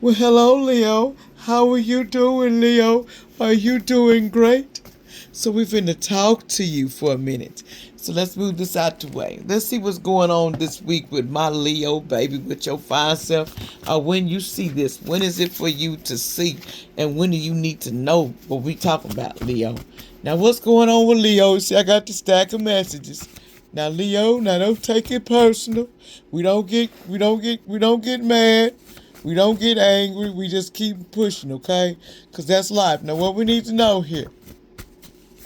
Well, hello, Leo. How are you doing, Leo? Are you doing great? So we're finna talk to you for a minute. So let's move this out the way. Let's see what's going on this week with my Leo, baby, with your fine self. When you see this, when is it for you to see? And when do you need to know what we talking about, Leo? Now, what's going on with Leo? See, I got the stack of messages. Now, Leo, now don't take it personal. We don't get mad. We don't get angry. We just keep pushing, okay? Because that's life. Now, what we need to know here.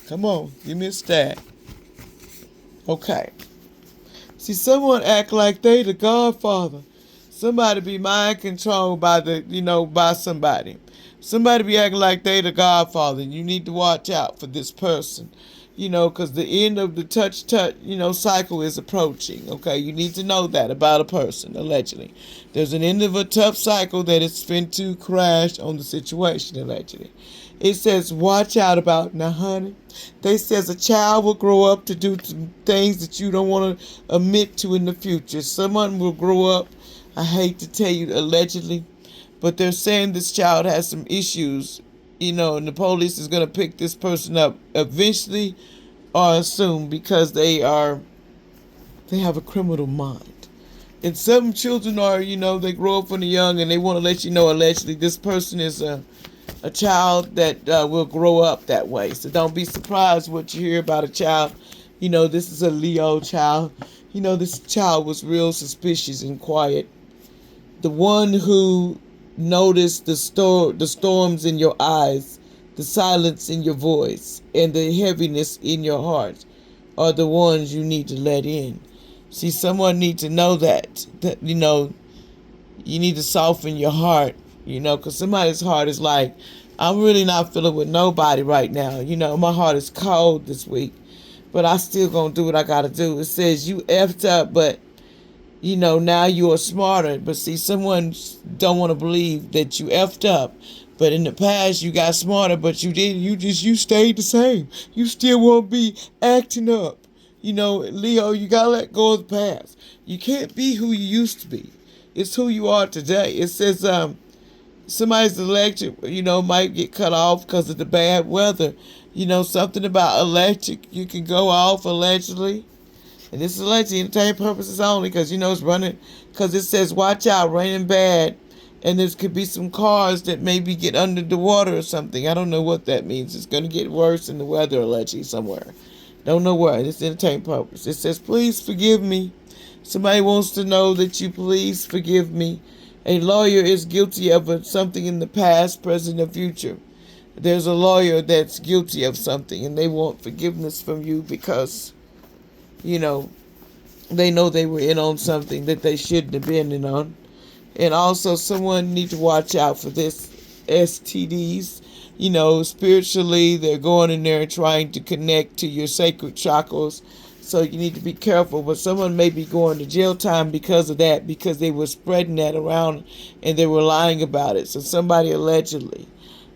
Come on, give me a stat. Okay. See, someone act like they the Godfather. Somebody be mind controlled by somebody. Somebody be acting like they the Godfather. And you need to watch out for this person. Because the end of the touch, cycle is approaching. Okay, you need to know that about a person, allegedly. There's an end of a tough cycle that is fin to crash on the situation, allegedly. It says, watch out about, now, honey. They says a child will grow up to do some things that you don't want to admit to in the future. Someone will grow up, I hate to tell you, allegedly, but they're saying this child has some issues, and the police is going to pick this person up eventually or soon because they have a criminal mind. And some children are, they grow up when they're young and they want to let you know, allegedly, this person is a child that will grow up that way. So don't be surprised what you hear about a child. This is a Leo child. This child was real suspicious and quiet. The one who noticed the storms in your eyes, the silence in your voice, and the heaviness in your heart are the ones you need to let in. See, someone needs to know that you need to soften your heart, because somebody's heart is like, I'm really not feeling with nobody right now. My heart is cold this week, but I still gonna do what I gotta do. It says you effed up, but now you are smarter. But see, someone don't want to believe that you effed up. But in the past, you got smarter, but you stayed the same. You still won't be acting up. Leo, you gotta let go of the past. You can't be who you used to be. It's who you are today. It says, somebody's electric, might get cut off because of the bad weather. Something about electric, you can go off allegedly. And this is allegedly entertainment purposes only because, it's running, because it says, watch out, raining bad. And there could be some cars that maybe get under the water or something. I don't know what that means. It's going to get worse in the weather allegedly somewhere. Don't know where. It's entertainment purpose. It says, please forgive me. Somebody wants to know that you please forgive me. A lawyer is guilty of something in the past, present, or future. There's a lawyer that's guilty of something and they want forgiveness from you because they know they were in on something that they shouldn't have been in on. And also someone need to watch out for this STDs. Spiritually, they're going in there and trying to connect to your sacred chakras. So you need to be careful. But someone may be going to jail time because of that, because they were spreading that around and they were lying about it. So somebody allegedly,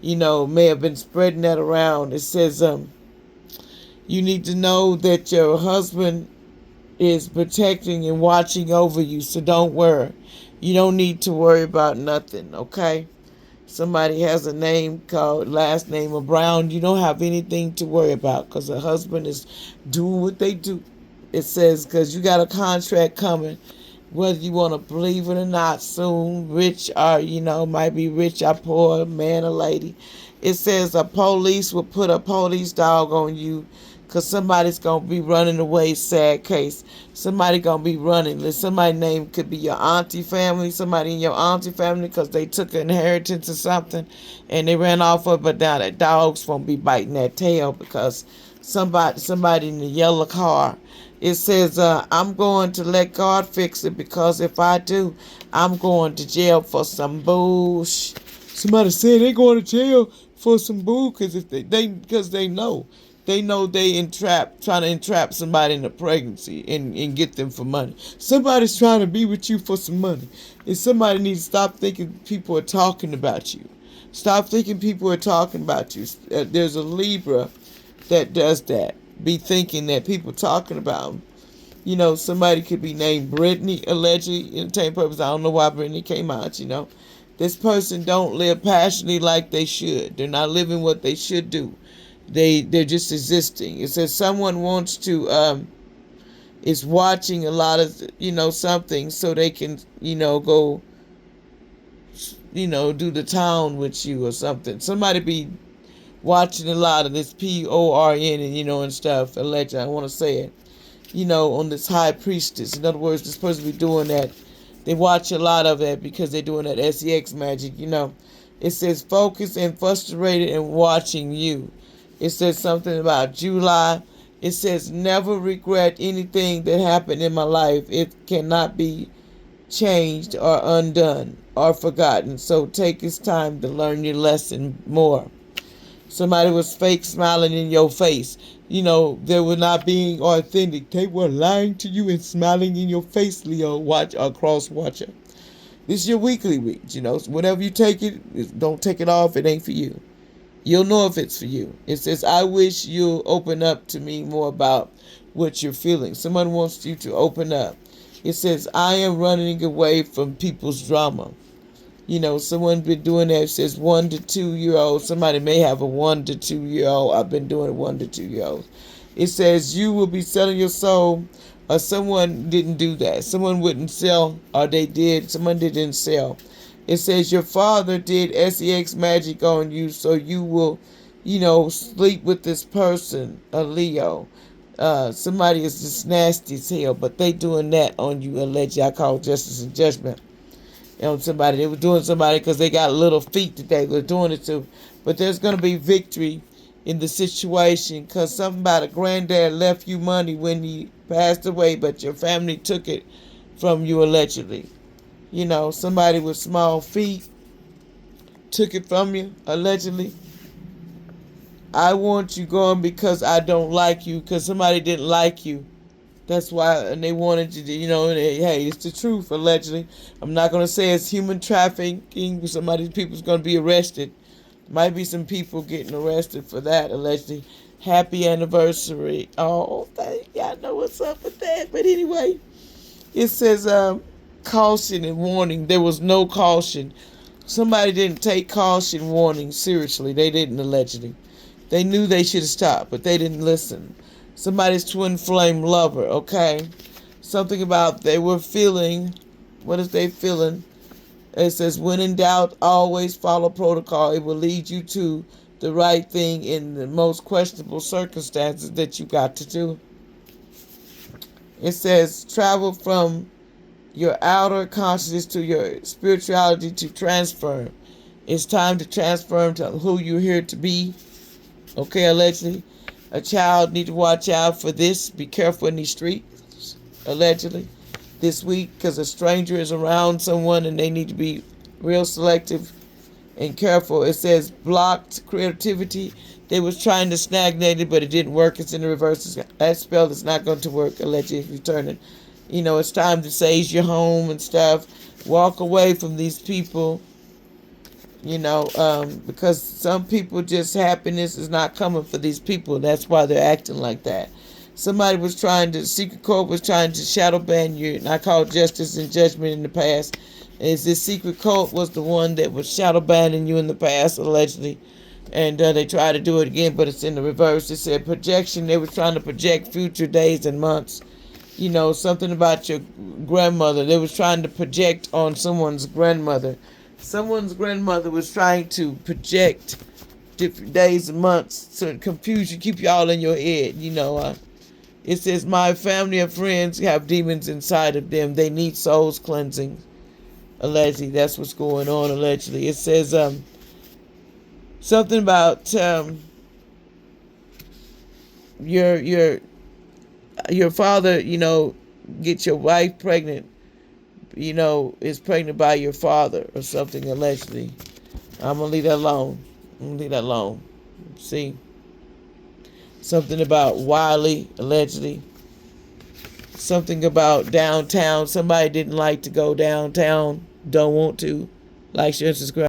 may have been spreading that around. It says, you need to know that your husband is protecting and watching over you, so don't worry. You don't need to worry about nothing, okay? Somebody has a name called last name of Brown. You don't have anything to worry about because the husband is doing what they do. It says because you got a contract coming, whether you want to believe it or not, soon, rich or, might be rich or poor, man or lady. It says a police will put a police dog on you because somebody's going to be running away, sad case. Somebody going to be running. Somebody's name could be your auntie family, somebody in your auntie family because they took an inheritance or something and they ran off of it, but now that dog's going to be biting that tail because somebody in the yellow car. It says, I'm going to let God fix it because if I do, I'm going to jail for some bullshit. Somebody said they going to jail for some bull because they know. They know trying to entrap somebody in a pregnancy and get them for money. Somebody's trying to be with you for some money. And somebody needs to stop thinking people are talking about you. Stop thinking people are talking about you. There's a Libra that does that. Be thinking that people talking about them. Somebody could be named Brittany, allegedly, entertainment purpose. I don't know why Brittany came out, this person don't live passionately like they should. They're not living what they should do. They're just existing. It says someone wants to is watching a lot of something so they can go do the town with you or something. Somebody be watching a lot of this PORN and stuff. Allegedly, I want to say it. On this high priestess. In other words, this person be doing that. They watch a lot of that because they're doing that sex magic. It says focus and frustrated and watching you. It says something about July. It says never regret anything that happened in my life. It cannot be changed or undone or forgotten. So take this time to learn your lesson more. Somebody was fake smiling in your face. They were not being authentic. They were lying to you and smiling in your face, Leo. Watch or cross watcher. This is your weekly read. Whenever you take it, don't take it off. It ain't for you. You'll know if it's for you. It says, I wish you'll open up to me more about what you're feeling. Someone wants you to open up. It says, I am running away from people's drama. Someone's been doing that. It says 1 to 2 year old. Somebody may have a 1 to 2 year old. I've been doing 1 to 2 year olds. It says you will be selling your soul, or someone didn't do that. Someone wouldn't sell, or they did. Someone didn't sell. It says your father did sex magic on you, so you will, sleep with this person, a Leo. Somebody is just nasty as hell, but they doing that on you, allegedly. I call justice and judgment. Somebody. They were doing somebody because they got little feet that they were doing it to. But there's going to be victory in the situation because somebody, granddad left you money when he passed away, but your family took it from you allegedly. Somebody with small feet took it from you allegedly. I want you gone because I don't like you, because somebody didn't like you. That's why, and they wanted you to, hey, it's the truth, allegedly. I'm not going to say it's human trafficking. People's going to be arrested. Might be some people getting arrested for that, allegedly. Happy anniversary. Oh, y'all know what's up with that. But anyway, it says caution and warning. There was no caution. Somebody didn't take caution warning seriously. They didn't, allegedly. They knew they should have stopped, but they didn't listen. Somebody's twin flame lover, okay? Something about they were feeling. What is they feeling? It says, when in doubt, always follow protocol. It will lead you to the right thing in the most questionable circumstances that you got to do. It says, travel from your outer consciousness to your spirituality to transform. It's time to transform to who you're here to be. Okay, allegedly. A child need to watch out for this. Be careful in these streets, allegedly, this week, because a stranger is around someone and they need to be real selective and careful. It says blocked creativity. They was trying to stagnate it, but it didn't work. It's in the reverse. That spell is not going to work, allegedly, if you turn it. It's time to sage your home and stuff. Walk away from these people. Because some people just happiness is not coming for these people. That's why they're acting like that. Somebody was secret cult was trying to shadow ban you, and I called justice and judgment in the past. Is this secret cult was the one that was shadow banning you in the past, allegedly. And they tried to do it again, but it's in the reverse. It said projection. They were trying to project future days and months. Something about your grandmother. They was trying to project on someone's grandmother. Someone's grandmother was trying to project different days and months to confuse you, keep you all in your head. It says, my family and friends have demons inside of them. They need souls cleansing. Allegedly, that's what's going on, allegedly. It says something about your father, get your wife pregnant. Is pregnant by your father or something, allegedly. I'm going to leave that alone. See? Something about Wiley, allegedly. Something about downtown. Somebody didn't like to go downtown. Don't want to. Like, share, and subscribe.